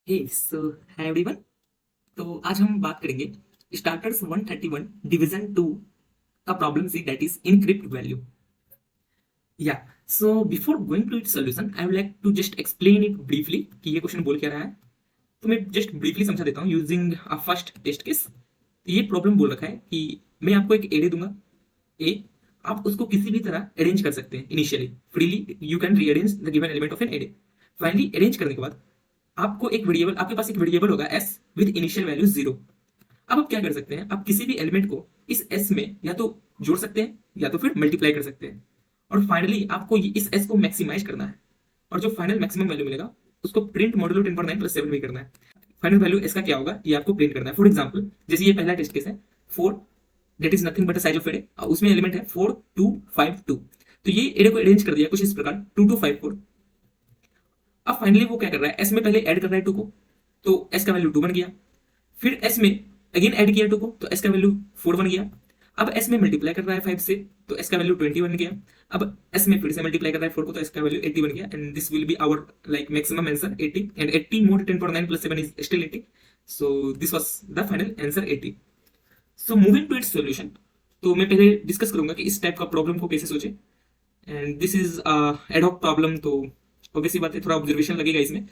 हे सो hi everyone. तो आज हम बात करेंगे स्टार्टर्स 131 डिवीजन 2 का problem see that is encrypt value. या so before going to its solution I would like to just explain it briefly कि ये क्वेश्चन बोल क्या रहा है। तो मैं जस्ट ब्रीफली समझा देता हूँ using a first test case. ये प्रॉब्लम बोल रखा है कि मैं आपको एक एरे दूंगा। ए आप उसको किसी भी तरह अरेंज कर सकते हैं initially freely you can rearrange the given element of an array. Finally arrange करने के बाद आपको एक वेरिएबल आपके पास एक वेरिएबल होगा एस विद इनिशियल वैल्यू 0। अब आप क्या कर सकते हैं, आप किसी भी एलिमेंट को इस एस में या तो जोड़ सकते हैं या तो फिर मल्टीप्लाई कर सकते हैं। और फाइनली आपको इस एस को मैक्सिमाइज करना है और जो फाइनल मैक्सिमम वैल्यू मिलेगा उसको प्रिंट मॉड्यूलो 10 + 9 + 7 भी करना है। फाइनल वैल्यू एस का क्या होगा ये आपको प्रिंट करना है। फॉर एग्जाम्पल जैसे ये पहला टेस्ट केस है 4 that is nothing but size of array, उसमें एलिमेंट है 4 2 5 2। तो ये एरे को अरेंज कर दिया कुछ इस प्रकार 2 2 5 4। अब फाइनली वो क्या कर रहा है, एस में पहले ऐड कर रहा है 2 को, तो एस का वैल्यू 2 बन गया। फिर एस में अगेन ऐड किया 2 को, तो एस का वैल्यू 4 बन गया। अब एस में मल्टीप्लाई कर रहा है 5 से, तो एस का वैल्यू 20 बन गया। अब एस में फिर से मल्टीप्लाई कर रहा है 4 को, तो एस का वैल्यू 80 बन गया। And this will be our like maximum answer 80 and 80 more 10 + 9 + 7 is still 80। So this was the final answer 80। So moving to its solution, तो मैं पहले डिस्कस करूंगा कि इस टाइप का प्रॉब्लम को कैसे सोचे। And this is ad hoc problem, तो ऑब्वियसली बात है थोड़ा ऑब्जर्वेशन लगेगा इसमें।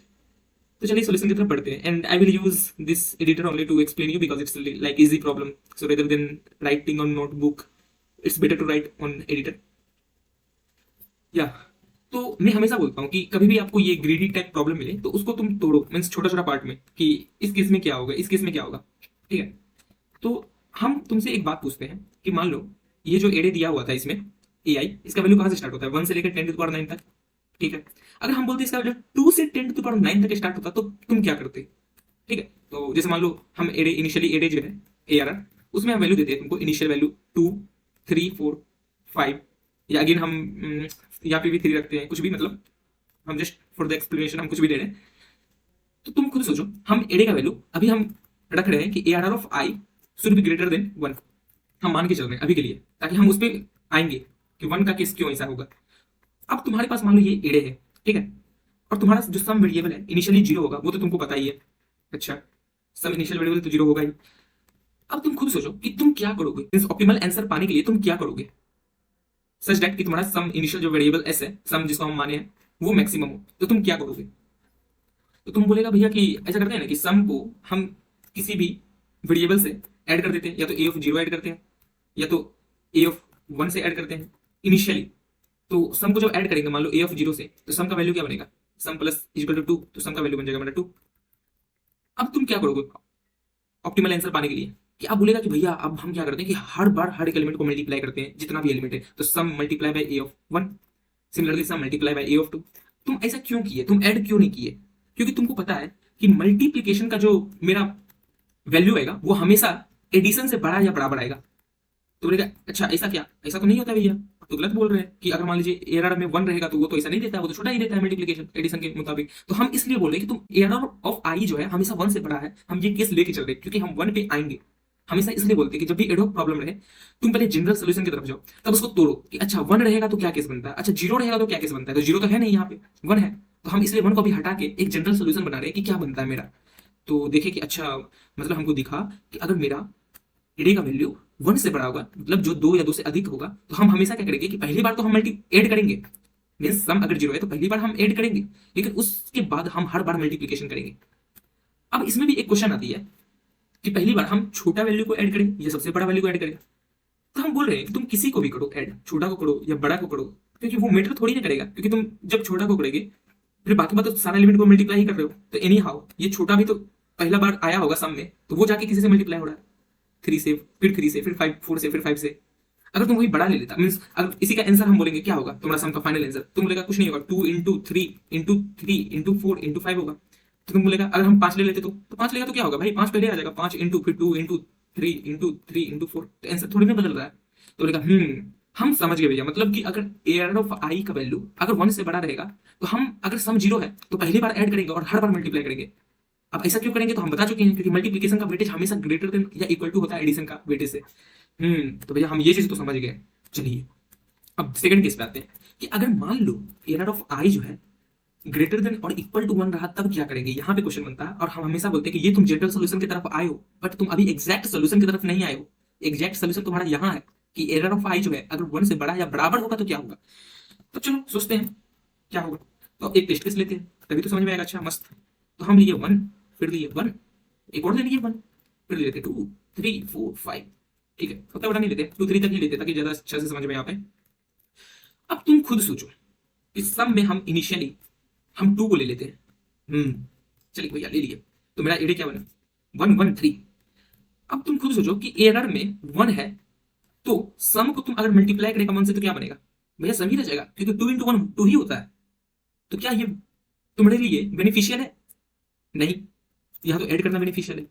तो चलिए सॉल्यूशन की तरफ बढ़ते हैं and I will use this editor only to explain you because it's like easy problem. So rather than writing on notebook it's better to write on editor. या तो मैं हमेशा बोलता हूँ कि कभी भी आपको ये ग्रीडी टाइप प्रॉब्लम मिले तो उसको तुम तोड़ो, मीन्स छोटा छोटा पार्ट में कि इस केस में क्या होगा इस केस में क्या होगा। ठीक है, तो हम तुमसे एक बात पूछते हैं कि मान लो ये जो एरे दिया हुआ था इसमें ए आई, इसका वैल्यू कहाँ से स्टार्ट होता है 1 से लेकर 10⁹ तक। ठीक है, अगर हम बोलते इसका वैल्यू 2 से 10⁹ तक स्टार्ट होता तो तुम क्या करते। ठीक है, तो जैसे मान लो हम एरे इनिशियली एरे जो है ए आर आर उसमें हम वैल्यू देते हैं तुमको इनिशियल वैल्यू 2 3 4 5, या अगेन हम यहाँ पे भी 3 रखते हैं, कुछ भी मतलब हम जस्ट फॉर द एक्सप्लेनेशन हम कुछ भी दे रहे हैं। तो तुम खुद सोचो हम एरे का वैल्यू अभी हम रख रहे हैं कि A R R of I should be greater than 1। हम मान के चल रहे हैं अभी के लिए ताकि हम उस पर आएंगे कि 1 का केस क्यों ऐसा होगा। अब तुम्हारे पास मान लो ये एरे है, ठीक है, और तुम्हारा जो सम वेरिएबल है इनिशियली 0 होगा, वो तो तुमको पता ही है। अच्छा, सम इनिशियल वेरिएबल तो 0 होगा ही। अब तुम खुद सोचो कि तुम क्या करोगे इस ऑप्टिमल आंसर पाने के लिए, तुम क्या करोगे सच दैट कि तुम्हारा सम इनिशियल जो वेरिएबल एस है, सम जिसको हम माने हैं, वो मैक्सिमम हो, तो तुम क्या करोगे। तो तुम बोलेगा भैया कि ऐसा करते हैं ना कि सम को हम किसी भी वेरिएबल से ऐड कर देते हैं, या तो ए ऑफ 0 ऐड करते हैं या तो ए ऑफ 1 से ऐड करते हैं इनिशियली। तो सम को जब ऐड करेंगे मान लो ए ऑफ 0 से, तो सम का वैल्यू क्या बनेगा, सम प्लस इक्वल टू 2, तो सम का वैल्यू बन जाएगा मेरा 2। अब तुम क्या करोगे ऑप्टिमल आंसर पाने के लिए, कि आप बोलेगा कि भैया अब हम क्या करते हैं कि हर बार हर एक एलिमेंट को मल्टीप्लाई करते हैं जितना भी एलिमेंट है, तो sum multiply by a of 1, similarly sum multiply by a of 2। तुम ऐसा क्यों किए, तुम ऐड क्यों नहीं किए, क्योंकि तुमको पता है कि मल्टीप्लीकेशन का जो मेरा वैल्यू आएगा वो हमेशा एडिशन से बड़ा या बराबर आएगा। तो बोलेगा अच्छा ऐसा क्या, ऐसा तो नहीं होता भैया, आप तो गलत बोल रहे हैं कि अगर मान लीजिए एरर में 1 रहेगा तो वो तो ऐसा नहीं देता है, वो तो छोटा ही देता है मल्टीप्लिकेशन एडिशन के मुताबिक। तो हम इसलिए बोल रहे हैं कि तुम एरर ऑफ आई जो है हमेशा 1 से बड़ा है, हम ये केस लेके चल रहे हैं क्योंकि हम 1 पे आएंगे। हमेशा इसलिए बोलते हैं कि जब भी एडहॉक प्रॉब्लम रहे तुम पहले जनरल सोल्यूशन की तरफ जाओ, तब उसको तोड़ो कि अच्छा 1 रहेगा तो क्या केस बनता है, अच्छा 0 रहेगा तो क्या केस बनता है, तो 0 तो है नहीं यहाँ पे 1 है। तो हम इसलिए 1 को भी हटा के एक जनरल सोल्यूशन बना रहे हैं कि क्या बनता है मेरा। तो देखिए कि अच्छा मतलब हमको दिखा कि अगर मेरा एडी का वैल्यू 1 से बड़ा होगा, मतलब जो 2 या 2 से अधिक होगा, तो हम हमेशा क्या करेंगे कि पहली बार तो हम मल्टी ऐड करेंगे, मींस सम अगर 0 है तो पहली बार हम ऐड करेंगे, लेकिन उसके बाद हम हर बार मल्टीप्लिकेशन करेंगे। अब इसमें भी एक क्वेश्चन आती है कि पहली बार हम छोटा वैल्यू को ऐड करें या सबसे बड़ा वैल्यू को ऐड करें। तो हम बोल रहे हैं कि तुम किसी को भी करो ऐड, छोटा को करो या बड़ा को करो, क्योंकि वो मैटर थोड़ी ना करेगा, क्योंकि तुम जब छोटा को करोगे फिर बाकी बात तो सारा एलिमेंट को मल्टीप्लाई ही कर रहे हो, तो एनी हाउ ये छोटा भी तो पहला बार आया होगा सम में, तो वो जाके किसी से मल्टीप्लाई हो रहा है 3 से, फिर 3 से, फिर 5 4 से, फिर 5 से। अगर तुम वही बड़ा ले लेता, मींस अगर इसी का आंसर हम बोलेंगे क्या होगा तुम्हारा सम का फाइनल आंसर, तुम बोलेगा कुछ नहीं होगा 2 इंटू 3 इंटू 3 इंटू 4 इंटू 5 होगा। तो तुम बोलेगा अगर हम 5 ले लेते तो 5 लेगा तो क्या होगा भाई, 5 पहले आ जाएगा, 5 इंटू फिर 2 इंटू 3 इंटू 3 इंटू 4, तो आंसर थोड़ी ना बदल रहा है। तो बोलेगा हम समझ गए भैया, मतलब कि अगर ए आर ऑफ आई का वैल्यू अगर 1 से बड़ा रहेगा तो हम अगर सम 0 है तो पहली बार ऐड करेंगे और हर बार मल्टीप्लाई करेंगे। अब ऐसा क्यों करेंगे तो हम बता चुके हैं, क्योंकि मल्टीप्लिकेशन का वेटेज हमेशा ग्रेटर देन या इक्वल टू होता है एडिशन का वेटेज से। तो भैया हम ये चीज तो समझ गए। चलिए अब सेकंड केस पे आते हैं कि अगर मान लो एरर ऑफ आई जो है ग्रेटर देन और इक्वल टू 1 रहा तब क्या करेंगे, यहाँ पे क्वेश्चन बनता है। और हम हमेशा बोलते हैं कि ये तुम जनरल सोल्यूशन की तरफ आए हो, बट तुम अभी एग्जैक्ट सोल्यूशन की तरफ नहीं आए हो। एग्जैक्ट सोल्यूशन तुम्हारा यहाँ है कि एरर ऑफ आई जो है अगर 1 से बड़ा या बराबर होगा तो क्या होगा। तो चलो सोचते हैं क्या होगा। तो एक टेस्ट केस लेते हैं, तभी तो समझ में आएगा। अच्छा मस्त, तो हम लिए 1, फिर लिए 1, एक और ले लिए 1, फिर लेते 2 3 4 5। ठीक है, उतना बड़ा नहीं लेते, 2 3 तक ही लेते ताकि ज्यादा अच्छे से समझ में आ पाए। अब तुम खुद सोचो, इस सब में हम इनिशियली हम 2 को ले लेते हैं। चलिए भैया ले लिए, तो मेरा एडे क्या बना 1 1 3। अब तुम खुद सोचो कि एरर में 1 है, तो सम को तुम अगर मल्टीप्लाई करेगा 1 से तो क्या बनेगा भैया, सम ही रह जाएगा, क्योंकि 2 इंटू 1 2 ही होता है। तो क्या ये तुम्हारे लिए बेनिफिशियल है? नहीं, यहां तो ऐड करना बेनिफिशियल है।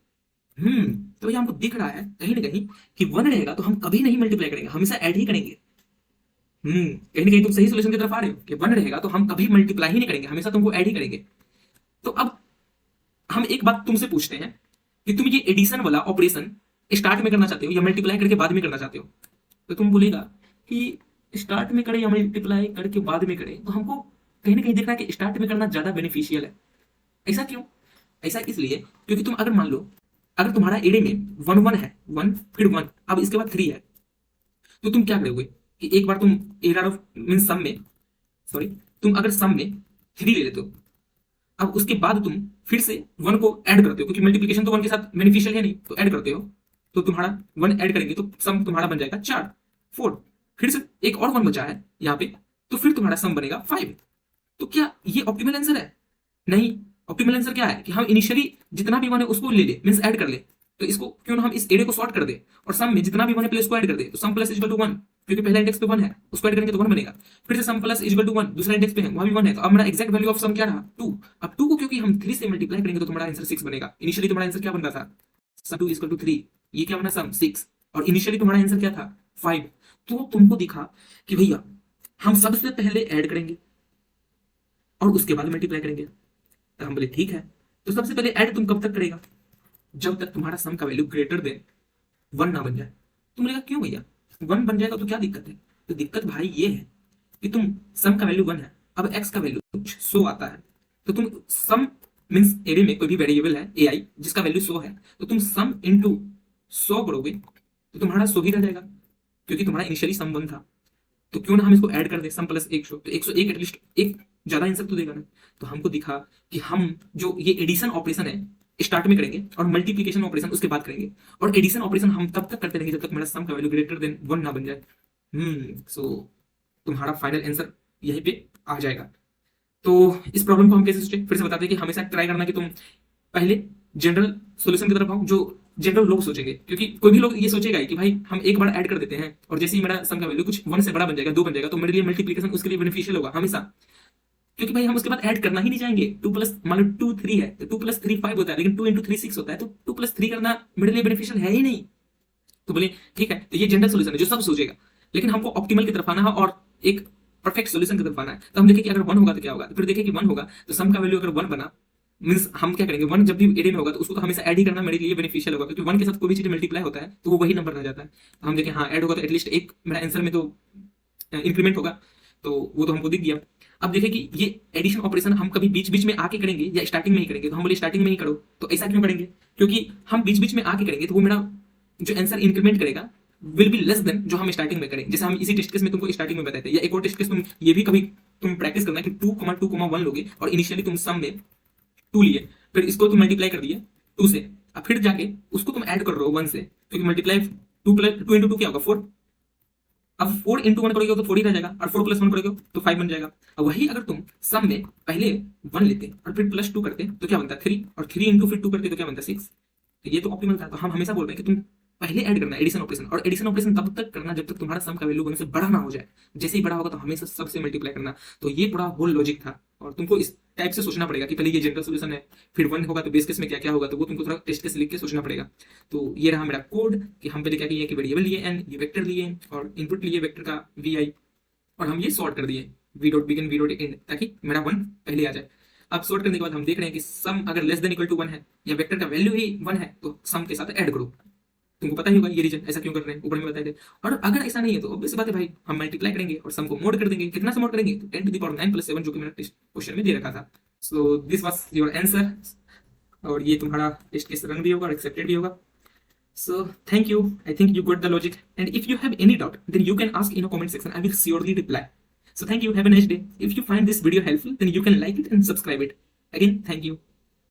तो ये हमको दिख रहा है कहीं ना कहीं कि 1 रहेगा तो हम कभी नहीं मल्टीप्लाई करेंगे, हमेशा ऐड ही करेंगे। कहीं ना कहीं तुम सही सोल्यूशन की तरफ आ रहे हो कि 1 रहेगा तो हम कभी मल्टीप्लाई ही नहीं करेंगे, हमेशा तुमको ऐड ही करेंगे। तो अब हम एक बात तुमसे पूछते हैं कि तुम ये एडिशन वाला ऑपरेशन स्टार्ट में करना चाहते हो या मल्टीप्लाई करके बाद में करना चाहते हो। तो तुम बोलेगा कि स्टार्ट में करें या मल्टीप्लाई करके बाद में करें, तो हमको कहीं ना कहीं दिख रहा है कि स्टार्ट में करना ज्यादा बेनिफिशियल है। ऐसा क्यों? ऐसा इसलिए क्योंकि तुम अगर मान लो अगर तुम्हारा एडे में 1 1 है, 1 फिर 1, अब इसके बाद 3 है, तो तुम क्या करोगे कि एक बार तुम एरर ऑफ मीन सम में, सॉरी, तुम अगर सम में 3 ले लेते हो, अब उसके बाद तुम फिर से 1 को ऐड करते हो, क्योंकि मल्टीप्लिकेशन तो 1 के साथ बेनिफिशियल है नहीं, तो ऐड करते हो, तो तुम्हारा 1 ऐड करेंगे तो सम तुम्हारा बन जाएगा 4 4, फिर से एक और 1 बचा है यहाँ पे, तो फिर तुम्हारा सम बनेगा 5। तो क्या ये ऑप्टिमल आंसर है? नहीं, ऑप्टिमल आंसर क्या है कि हम इनिशियली जितना भी 1 है उसको ले ले, मींस ऐड कर ले। तो इसको क्यों ना हम इस एरे को सॉर्ट कर दे और सम में जितना भी 1 है प्लस को ऐड कर दे, तो सम प्लस इक्वल टू 1, क्योंकि पहला इंडेक्स पे 1 है, उसको ऐड करेंगे तो 1 बनेगा। फिर से सम प्लस इक्वल टू 1, दूसरा इंडेक्स पे है वहां भी 1 है, तो अब मेरा एग्जैक्ट वैल्यू ऑफ सम क्या रहा 2। अब 2 को क्योंकि हम 3 से मल्टीप्लाई करेंगे तो तुम्हारा आंसर 6 बनेगा। इनिशियली तुम्हारा आंसर क्या बन रहा था, सम 2 इक्वल टू 3, ये क्या बना सम 6, और इनिशियली तुम्हारा आंसर क्या था 5। तो तुमको दिखा कि भैया हम सबसे पहले ऐड करेंगे और उसके बाद मल्टीप्लाई करेंगे। तो हम बोले ठीक है, तो सबसे पहले ऐड तुम कब तक करेगा, जब तक तुम्हारा सम का वैल्यू ग्रेटर देन 1 ना बन जाए। तुम बोलेगा क्यों भैया 1 बन जाएगा तो क्या दिक्कत है? तो दिक्कत भाई ये है कि तुम सम का वैल्यू 1 है, अब x का वैल्यू कुछ 100 आता है, तो तुम सम मींस एरे में कोई भी वेरिएबल है ai जिसका वैल्यू 100 है, तो तुम सम इनटू 100 करोगे तो तुम्हारा 100 ही रह जाएगा, क्योंकि तुम्हारा इनिशियली सम 1 था। तो क्यों ना हम इसको ऐड कर दे, सम प्लस 100, तो 101 एटलीस्ट एक ज्यादा आंसर तो देगा ना। तो हमको दिखा कि हम जो ये एडिशन ऑपरेशन है स्टार्ट में करेंगे और मल्टीप्लिकेशन ऑपरेशन उसके बाद करेंगे, और एडिशन ऑपरेशन हम तब तक करते रहेंगे जब तक मेरा सम का वैल्यू ग्रेटर देन 1 ना बन जाए। सो तुम्हारा फाइनल आंसर यहीं पे आ जाएगा। तो इस प्रॉब्लम को हम कैसे सोचे, फिर से बताते हैं कि हमेशा ट्राई करना कि तुम पहले जनरल सॉल्यूशन की तरफ आओ जो जनरल लोग सोचेंगे, क्योंकि कोई भी लोग ये सोचेगा कि भाई हम एक बार ऐड कर देते हैं और जैसे ही मेरा सम का वैल्यू कुछ 1 से बड़ा बन जाएगा, 2 बन जाएगा, तो मेरे लिए मल्टीप्लिकेशन उसके लिए बेनिफिशियल होगा हमेशा, क्योंकि भाई हम उसके बाद ऐड करना ही नहीं चाहेंगे। 2 प्लस मान लो 2 3 है तो 2 प्लस 3 5 होता है, लेकिन 2 इंटू 3 6 होता है, तो 2 प्लस 3 करना मेरे लिए बेनिफिशियल है ही नहीं। तो बोले ठीक है, तो ये जनरल सोल्यूशन है जो सब सोचेगा, लेकिन हमको ऑप्टिमल की तरफ आना है और एक परफेक्ट सोल्यूशन की तरफ आना है। तो हम देखें कि अगर 1 होगा तो क्या होगा, तो फिर देखें कि 1 होगा तो सम का वैल्यू अगर 1 बना, मींस हम क्या करेंगे 1 जब भी एरे में होगा तो उसको तो हमेशा ऐड ही करना मेरे लिए बेनिफिशियल होगा, क्योंकि 1 के साथ कोई भी चीज मल्टीप्लाई होता है तो वो वही नंबर रह जाता है। तो हम देखें हाँ ऐड होगा तो एटलीस्ट एक मेरा आंसर में तो इंक्रीमेंट होगा, तो वो तो हमको दिख गया। अब देखें कि ये एडिशन ऑपरेशन हम कभी बीच बीच में आके करेंगे या स्टार्टिंग में ही करेंगे, तो हम बोले स्टार्टिंग में ही करो। तो ऐसा क्यों करेंगे, क्योंकि हम बीच बीच में आके करेंगे तो वो मेरा जो आंसर इंक्रीमेंट करेगा विल बी लेस देन जो हम स्टार्टिंग में करें। जैसे हम इसी टेस्ट केस में तुमको स्टार्टिंग में बताए थे, या एक और टेस्ट केस तुम ये भी कभी तुम प्रैक्टिस करना कि 2,2,1 लोगे और इनिशियली तुम सम में 2 लिए, फिर इसको तुम मल्टीप्लाई कर दिए 2 से, अब फिर जाके उसको तुम ऐड कर रहे हो 1 से, क्योंकि मल्टीप्लाई 2 प्लस 2 इंटू 2 क्या होगा 4। अब 4 इंटू 1 करोगे तो 4 ही रह जाएगा, और 4 प्लस 1 करोगे तो 5 बन जाएगा। अब वही अगर तुम सम में पहले 1 लेते और फिर प्लस 2 करते तो क्या बनता है 3, और 3 इंटू फिर 2 करते तो क्या बनता है 6। तो ये तो ऑप्टिमल था। तो हम हमेशा बोल रहे हैं कि तुम पहले ऐड करना एडिशन ऑपरेशन, और एडिशन ऑपरेशन तब तक करना जब तक तुम्हारा सम का वैल्यू 1 से बड़ा ना हो जाए। जैसे ही बड़ा होगा तो हमेशा सबसे मल्टीप्लाई करना। तो ये पूरा होल लॉजिक था, और तुमको इस टाइप से सोचना पड़ेगा कि पहले ये जनरल सोल्यूशन है, फिर 1 होगा तो बेस केस में क्या क्या होगा, तो वो तुमको थोड़ा टेस्ट केस लिख के सोचना पड़ेगा। तो ये रहा मेरा कोड कि हम पहले क्या किए कि वेरिएबल लिए n, ये वेक्टर लिए और इनपुट लिए वेक्टर का vi, और हम ये सॉर्ट कर दिए v dot begin v dot and, ताकि मेरा 1 पहले आ जाए। अब सॉर्ट करने के बाद हम देख रहे हैं कि सम अगर लेस देन इक्वल टू 1 है या वेक्टर का वैल्यू ही 1 है तो सम के साथ ऐड करो। तुमको पता ही होगा ये रीजन ऐसा क्यों कर रहे हैं, ऊपर में बताए थे। और अगर ऐसा नहीं है तो ऑब्वियस बात है भाई, हम मल्टीप्लाई करेंगे और सम को मोड कर देंगे। कितना से मोड करेंगे, तो 10 टू द पावर 9 प्लस 7 जो कि मैंने टेस्ट क्वेश्चन में दे रखा था। सो दिस वाज योर आंसर, और ये तुम्हारा टेस्ट केस रन भी होगा और एक्सेप्टेड भी होगा। So thank you. I think you got the logic. And if you have any doubt, then you can ask in a comment section. I will surely reply. So thank you. Have a nice day. If you find this video helpful, then you can like it and subscribe it. Again, thank you.